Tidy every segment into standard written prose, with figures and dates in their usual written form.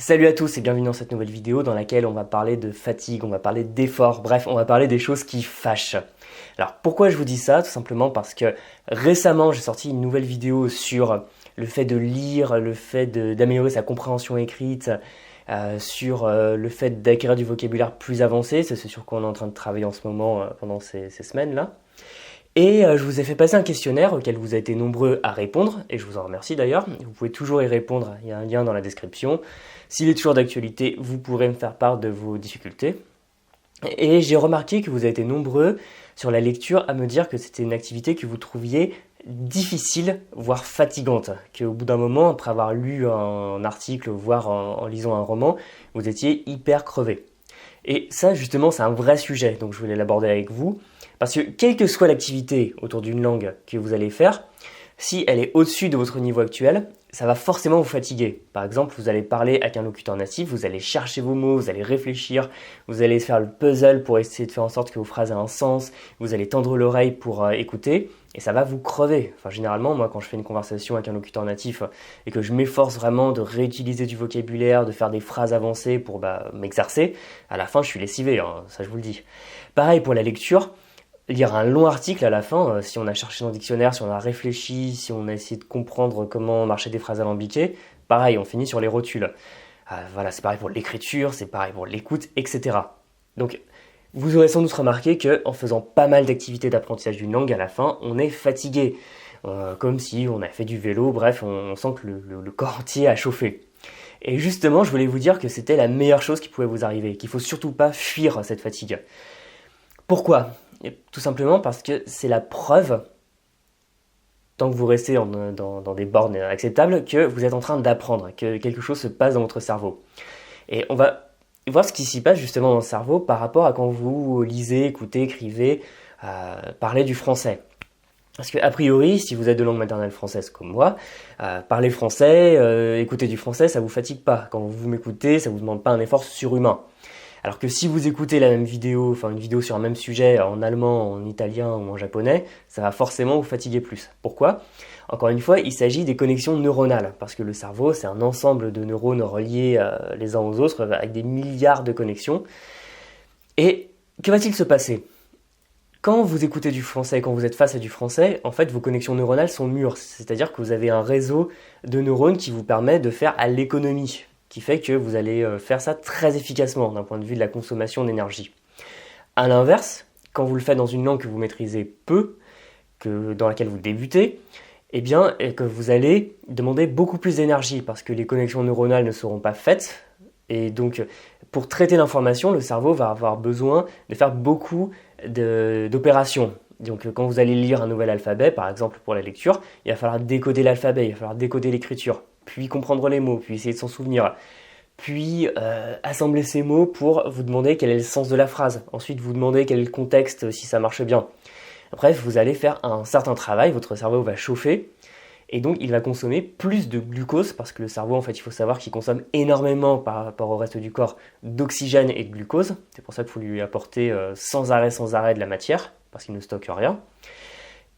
Salut à tous et bienvenue dans cette nouvelle vidéo dans laquelle on va parler de fatigue, on va parler d'effort, bref, on va parler des choses qui fâchent. Alors pourquoi je vous dis ça? Tout simplement parce que récemment j'ai sorti une nouvelle vidéo sur le fait de lire, le fait d'améliorer sa compréhension écrite, sur le fait d'acquérir du vocabulaire plus avancé, c'est ce sur quoi on est en train de travailler en ce moment pendant ces semaines-là. Et je vous ai fait passer un questionnaire auquel vous avez été nombreux à répondre, et je vous en remercie d'ailleurs. Vous pouvez toujours y répondre, il y a un lien dans la description. S'il est toujours d'actualité, vous pourrez me faire part de vos difficultés. Et j'ai remarqué que vous avez été nombreux sur la lecture à me dire que c'était une activité que vous trouviez difficile, voire fatigante. Qu'au bout d'un moment, après avoir lu un article, voire en lisant un roman, vous étiez hyper crevé. Et ça, justement, c'est un vrai sujet, donc je voulais l'aborder avec vous. Parce que quelle que soit l'activité autour d'une langue que vous allez faire, si elle est au-dessus de votre niveau actuel, ça va forcément vous fatiguer. Par exemple, vous allez parler avec un locuteur natif, vous allez chercher vos mots, vous allez réfléchir, vous allez faire le puzzle pour essayer de faire en sorte que vos phrases aient un sens, vous allez tendre l'oreille pour écouter, et ça va vous crever. Enfin, généralement, moi, quand je fais une conversation avec un locuteur natif et que je m'efforce vraiment de réutiliser du vocabulaire, de faire des phrases avancées pour m'exercer, à la fin, je suis lessivé, hein, ça je vous le dis. Pareil pour la lecture. Lire un long article à la fin, si on a cherché dans le dictionnaire, si on a réfléchi, si on a essayé de comprendre comment marchaient des phrases alambiquées, pareil, on finit sur les rotules. Voilà, c'est pareil pour l'écriture, c'est pareil pour l'écoute, etc. Donc, vous aurez sans doute remarqué qu'en faisant pas mal d'activités d'apprentissage d'une langue, à la fin, on est fatigué. Comme si on a fait du vélo, bref, on sent que le corps entier a chauffé. Et justement, je voulais vous dire que c'était la meilleure chose qui pouvait vous arriver, qu'il faut surtout pas fuir cette fatigue. Pourquoi? Et tout simplement parce que c'est la preuve, tant que vous restez dans des bornes acceptables, que vous êtes en train d'apprendre, que quelque chose se passe dans votre cerveau. Et on va voir ce qui s'y passe justement dans le cerveau par rapport à quand vous lisez, écoutez, écrivez, parlez du français. Parce qu'a priori, si vous êtes de langue maternelle française comme moi, parler français, écouter du français, ça vous fatigue pas. Quand vous m'écoutez, ça vous demande pas un effort surhumain. Alors que si vous écoutez la même vidéo, enfin une vidéo sur un même sujet en allemand, en italien ou en japonais, ça va forcément vous fatiguer plus. Pourquoi? Encore une fois, il s'agit des connexions neuronales, parce que le cerveau, c'est un ensemble de neurones reliés les uns aux autres avec des milliards de connexions. Et que va-t-il se passer? Quand vous écoutez du français, quand vous êtes face à du français, en fait, vos connexions neuronales sont mûres, c'est-à-dire que vous avez un réseau de neurones qui vous permet de faire à l'économie, qui fait que vous allez faire ça très efficacement d'un point de vue de la consommation d'énergie. A l'inverse, quand vous le faites dans une langue que vous maîtrisez peu, dans laquelle vous débutez, eh bien, que vous allez demander beaucoup plus d'énergie parce que les connexions neuronales ne seront pas faites. Et donc, pour traiter l'information, le cerveau va avoir besoin de faire beaucoup d'opérations. Donc, quand vous allez lire un nouvel alphabet, par exemple pour la lecture, il va falloir décoder l'alphabet, il va falloir décoder l'écriture, puis comprendre les mots, puis essayer de s'en souvenir, puis assembler ces mots pour vous demander quel est le sens de la phrase, ensuite vous demander quel est le contexte si ça marche bien. Bref, vous allez faire un certain travail, votre cerveau va chauffer, et donc il va consommer plus de glucose, parce que le cerveau, en fait, il faut savoir qu'il consomme énormément par rapport au reste du corps d'oxygène et de glucose, c'est pour ça qu'il faut lui apporter sans arrêt de la matière, parce qu'il ne stocke rien.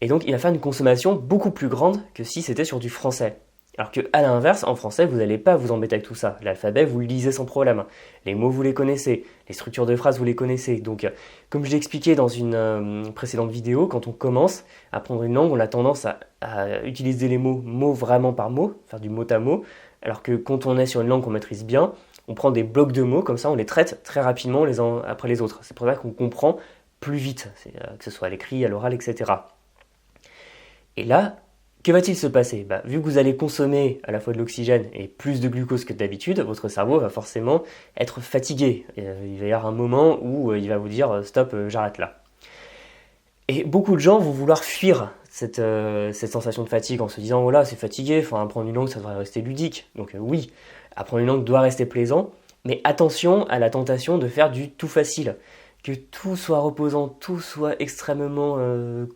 Et donc il va faire une consommation beaucoup plus grande que si c'était sur du français. Alors qu'à l'inverse, en français, vous n'allez pas vous embêter avec tout ça. L'alphabet, vous le lisez sans problème. Les mots, vous les connaissez. Les structures de phrases, vous les connaissez. Donc, comme je l'ai expliqué dans une précédente vidéo, quand on commence à apprendre une langue, on a tendance à utiliser les mots vraiment par mot, faire du mot à mot. Alors que quand on est sur une langue qu'on maîtrise bien, on prend des blocs de mots, comme ça on les traite très rapidement les uns après les autres. C'est pour ça qu'on comprend plus vite, que ce soit à l'écrit, à l'oral, etc. Et là, que va-t-il se passer? Vu que vous allez consommer à la fois de l'oxygène et plus de glucose que d'habitude, votre cerveau va forcément être fatigué. Il va y avoir un moment où il va vous dire « stop, j'arrête là ». Et beaucoup de gens vont vouloir fuir cette sensation de fatigue en se disant « oh là, c'est fatigué, apprendre une langue, ça devrait rester ludique ». Donc oui, apprendre une langue doit rester plaisant, mais attention à la tentation de faire du tout facile. Que tout soit reposant, tout soit extrêmement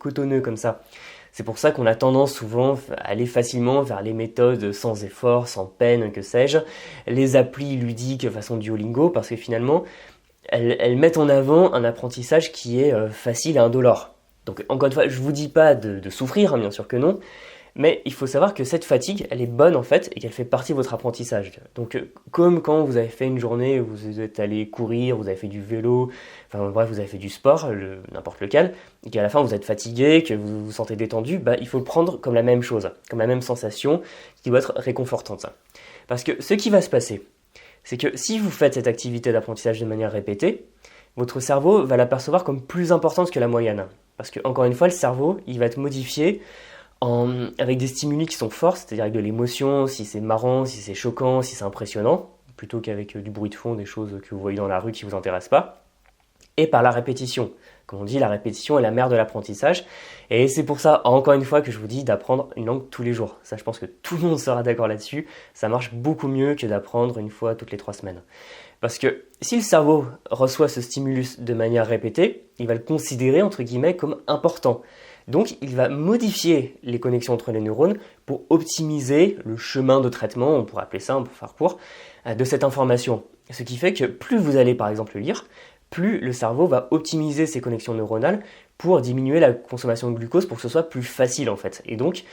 cotonneux comme ça. C'est pour ça qu'on a tendance souvent à aller facilement vers les méthodes sans effort, sans peine, que sais-je, les applis ludiques façon Duolingo, parce que finalement, elles mettent en avant un apprentissage qui est facile et indolore. Donc encore une fois, je ne vous dis pas de souffrir, hein, bien sûr que non, Mais il faut savoir que cette fatigue, elle est bonne en fait et qu'elle fait partie de votre apprentissage. Donc comme quand vous avez fait une journée où vous êtes allé courir, vous avez fait du vélo, enfin bref, vous avez fait du sport, n'importe lequel, et qu'à la fin vous êtes fatigué, que vous vous sentez détendu, il faut le prendre comme la même chose, comme la même sensation qui doit être réconfortante. Parce que ce qui va se passer, c'est que si vous faites cette activité d'apprentissage de manière répétée, votre cerveau va l'apercevoir comme plus importante que la moyenne. Parce que, encore une fois, le cerveau, il va être modifié avec des stimuli qui sont forts, c'est-à-dire avec de l'émotion, si c'est marrant, si c'est choquant, si c'est impressionnant, plutôt qu'avec du bruit de fond, des choses que vous voyez dans la rue qui ne vous intéressent pas, et par la répétition. Comme on dit, la répétition est la mère de l'apprentissage, et c'est pour ça, encore une fois, que je vous dis d'apprendre une langue tous les jours. Ça, je pense que tout le monde sera d'accord là-dessus, ça marche beaucoup mieux que d'apprendre une fois toutes les 3 semaines. Parce que si le cerveau reçoit ce stimulus de manière répétée, il va le considérer, entre guillemets, comme important. Donc, il va modifier les connexions entre les neurones pour optimiser le chemin de traitement, on pourrait appeler ça, pour faire court, de cette information. Ce qui fait que plus vous allez, par exemple, lire, plus le cerveau va optimiser ses connexions neuronales pour diminuer la consommation de glucose pour que ce soit plus facile, en fait. Et donc,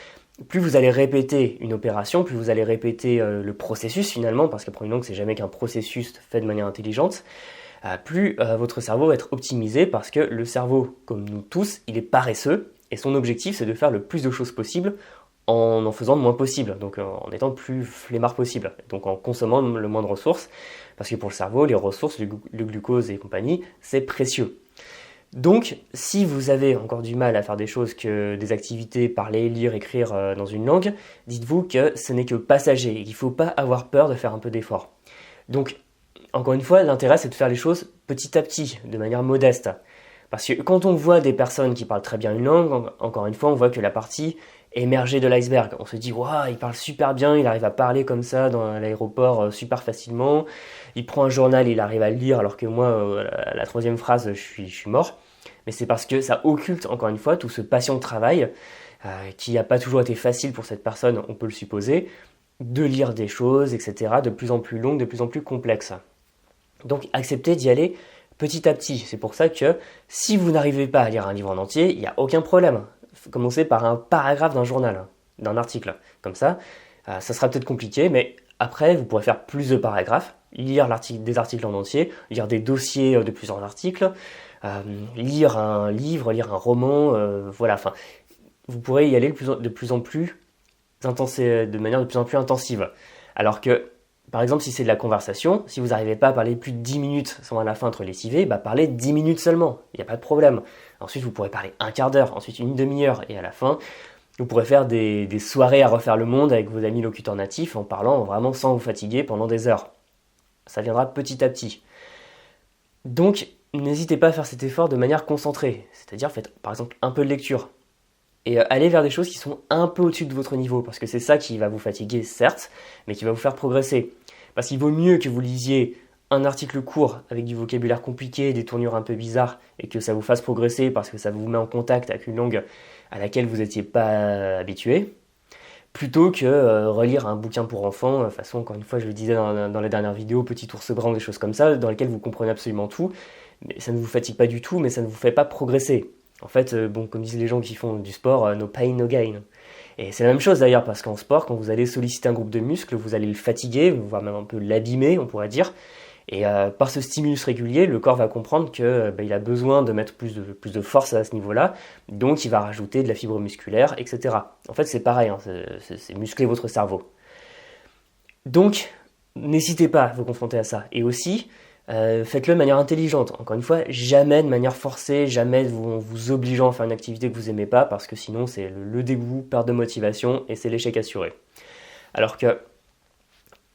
plus vous allez répéter une opération, plus vous allez répéter le processus finalement, parce qu'apprendre une langue, c'est jamais qu'un processus fait de manière intelligente, plus votre cerveau va être optimisé parce que le cerveau, comme nous tous, il est paresseux et son objectif, c'est de faire le plus de choses possible en faisant le moins possible, donc en étant le plus flemmard possible, donc en consommant le moins de ressources, parce que pour le cerveau, les ressources, le glucose et compagnie, c'est précieux. Donc, si vous avez encore du mal à faire des choses que des activités, parler, lire, écrire dans une langue, dites-vous que ce n'est que passager et qu'il ne faut pas avoir peur de faire un peu d'effort. Donc, encore une fois, l'intérêt c'est de faire les choses petit à petit, de manière modeste. Parce que quand on voit des personnes qui parlent très bien une langue, encore une fois, on voit que la partie émergée de l'iceberg. On se dit, waouh, il parle super bien, il arrive à parler comme ça dans l'aéroport super facilement. Il prend un journal, il arrive à le lire, alors que moi, la 3e phrase, je suis mort. Mais c'est parce que ça occulte, encore une fois, tout ce passion de travail qui n'a pas toujours été facile pour cette personne, on peut le supposer, de lire des choses, etc., de plus en plus longues, de plus en plus complexes. Donc, acceptez d'y aller petit à petit. C'est pour ça que si vous n'arrivez pas à lire un livre en entier, il n'y a aucun problème. Commencez par un paragraphe d'un journal, d'un article. Comme ça, ça sera peut-être compliqué, mais après, vous pourrez faire plus de paragraphes, lire des articles en entier, lire des dossiers de plusieurs articles, lire un livre, lire un roman, voilà. Enfin, vous pourrez y aller de plus en plus de manière de plus en plus intensive. Alors que, par exemple, si c'est de la conversation, si vous n'arrivez pas à parler plus de 10 minutes sans à la fin être lessivé, parlez 10 minutes seulement, il n'y a pas de problème. Ensuite, vous pourrez parler un quart d'heure, ensuite une demi-heure, et à la fin, vous pourrez faire des soirées à refaire le monde avec vos amis locuteurs natifs en parlant vraiment sans vous fatiguer pendant des heures. Ça viendra petit à petit. Donc, n'hésitez pas à faire cet effort de manière concentrée, c'est-à-dire faites par exemple un peu de lecture. Et allez vers des choses qui sont un peu au-dessus de votre niveau, parce que c'est ça qui va vous fatiguer, certes, mais qui va vous faire progresser. Parce qu'il vaut mieux que vous lisiez un article court avec du vocabulaire compliqué, des tournures un peu bizarres, et que ça vous fasse progresser parce que ça vous met en contact avec une langue à laquelle vous n'étiez pas habitué, plutôt que relire un bouquin pour enfants, de toute façon, encore une fois, je le disais dans les dernières vidéos, Petit ours brun, des choses comme ça, dans lesquelles vous comprenez absolument tout, mais ça ne vous fatigue pas du tout, mais ça ne vous fait pas progresser. En fait, comme disent les gens qui font du sport, no pain, no gain. Et c'est la même chose d'ailleurs, parce qu'en sport, quand vous allez solliciter un groupe de muscles, vous allez le fatiguer, voire même un peu l'abîmer, on pourrait dire. Et par ce stimulus régulier, le corps va comprendre qu'il a besoin de mettre plus de force à ce niveau-là, donc il va rajouter de la fibre musculaire, etc. En fait, c'est pareil, c'est muscler votre cerveau. Donc, n'hésitez pas à vous confronter à ça. Et aussi, faites-le de manière intelligente. Encore une fois, jamais de manière forcée, jamais en vous obligeant à faire une activité que vous n'aimez pas, parce que sinon c'est le dégoût, perte de motivation, et c'est l'échec assuré. Alors que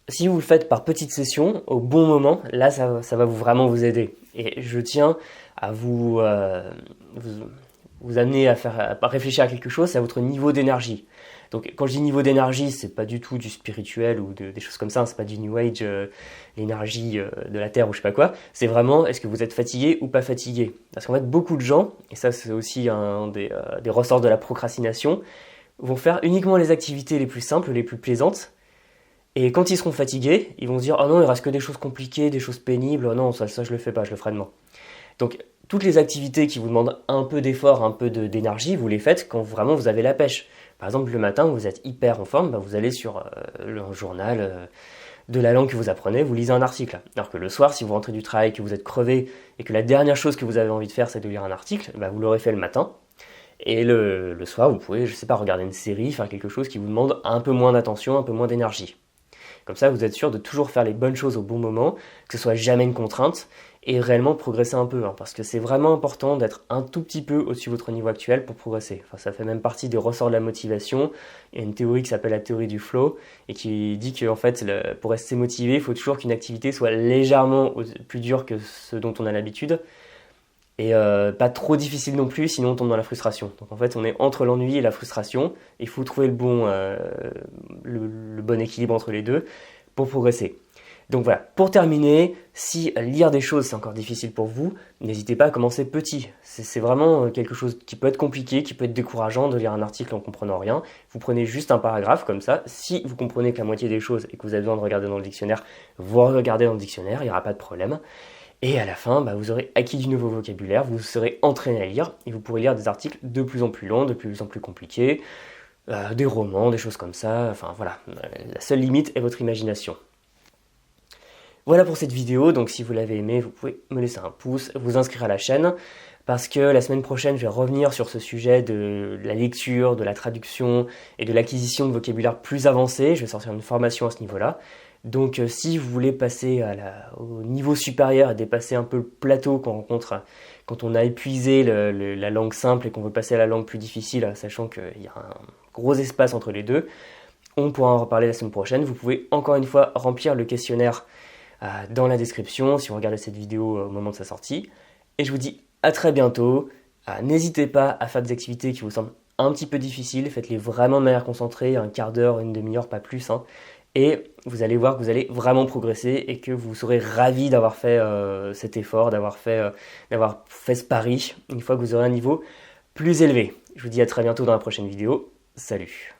si vous le faites par petites sessions, au bon moment, là ça va vraiment vous aider. Et je tiens à vous amener à réfléchir à quelque chose, c'est à votre niveau d'énergie. Donc quand je dis niveau d'énergie, c'est pas du tout du spirituel ou des choses comme ça, c'est pas du New Age, l'énergie de la Terre ou je sais pas quoi, c'est vraiment est-ce que vous êtes fatigué ou pas fatigué. Parce qu'en fait beaucoup de gens, et ça c'est aussi un des ressorts de la procrastination, vont faire uniquement les activités les plus simples, les plus plaisantes, et quand ils seront fatigués, ils vont se dire « Oh non, il reste que des choses compliquées, des choses pénibles, oh non, ça je le fais pas, je le ferai demain. » Donc toutes les activités qui vous demandent un peu d'effort, un peu d'énergie, vous les faites quand vraiment vous avez la pêche. Par exemple, le matin, vous êtes hyper en forme, vous allez sur le journal de la langue que vous apprenez, vous lisez un article. Alors que le soir, si vous rentrez du travail, que vous êtes crevé et que la dernière chose que vous avez envie de faire, c'est de lire un article, vous l'aurez fait le matin. Et le soir, vous pouvez, je sais pas, regarder une série, faire quelque chose qui vous demande un peu moins d'attention, un peu moins d'énergie. Comme ça, vous êtes sûr de toujours faire les bonnes choses au bon moment, que ce soit jamais une contrainte, et réellement progresser un peu. Parce que c'est vraiment important d'être un tout petit peu au-dessus de votre niveau actuel pour progresser. Enfin, ça fait même partie des ressorts de la motivation. Il y a une théorie qui s'appelle la théorie du flow, et qui dit que en fait, pour rester motivé, il faut toujours qu'une activité soit légèrement plus dure que ce dont on a l'habitude, et pas trop difficile non plus, sinon on tombe dans la frustration. Donc en fait, on est entre l'ennui et la frustration. Il faut trouver le bon équilibre entre les deux pour progresser. Donc voilà, pour terminer, si lire des choses c'est encore difficile pour vous, n'hésitez pas à commencer petit. C'est vraiment quelque chose qui peut être compliqué, qui peut être décourageant de lire un article en comprenant rien. Vous prenez juste un paragraphe comme ça. Si vous comprenez que la moitié des choses et que vous avez besoin de regarder dans le dictionnaire, vous regardez dans le dictionnaire, il n'y aura pas de problème. Et à la fin, vous aurez acquis du nouveau vocabulaire, vous serez entraîné à lire, et vous pourrez lire des articles de plus en plus longs, de plus en plus compliqués, des romans, des choses comme ça, enfin voilà. La seule limite est votre imagination. Voilà pour cette vidéo, donc si vous l'avez aimé, vous pouvez me laisser un pouce, vous inscrire à la chaîne, parce que la semaine prochaine, je vais revenir sur ce sujet de la lecture, de la traduction et de l'acquisition de vocabulaire plus avancé. Je vais sortir une formation à ce niveau-là. Donc si vous voulez passer au niveau supérieur et dépasser un peu le plateau qu'on rencontre quand on a épuisé la langue simple et qu'on veut passer à la langue plus difficile, sachant qu'il y a un gros espace entre les deux, on pourra en reparler la semaine prochaine. Vous pouvez encore une fois remplir le questionnaire dans la description si vous regardez cette vidéo au moment de sa sortie. Et je vous dis à très bientôt. N'hésitez pas à faire des activités qui vous semblent un petit peu difficiles. Faites-les vraiment de manière concentrée, un quart d'heure, une demi-heure, pas plus. Et vous allez voir que vous allez vraiment progresser et que vous serez ravi d'avoir fait cet effort, d'avoir fait ce pari une fois que vous aurez un niveau plus élevé. Je vous dis à très bientôt dans la prochaine vidéo. Salut!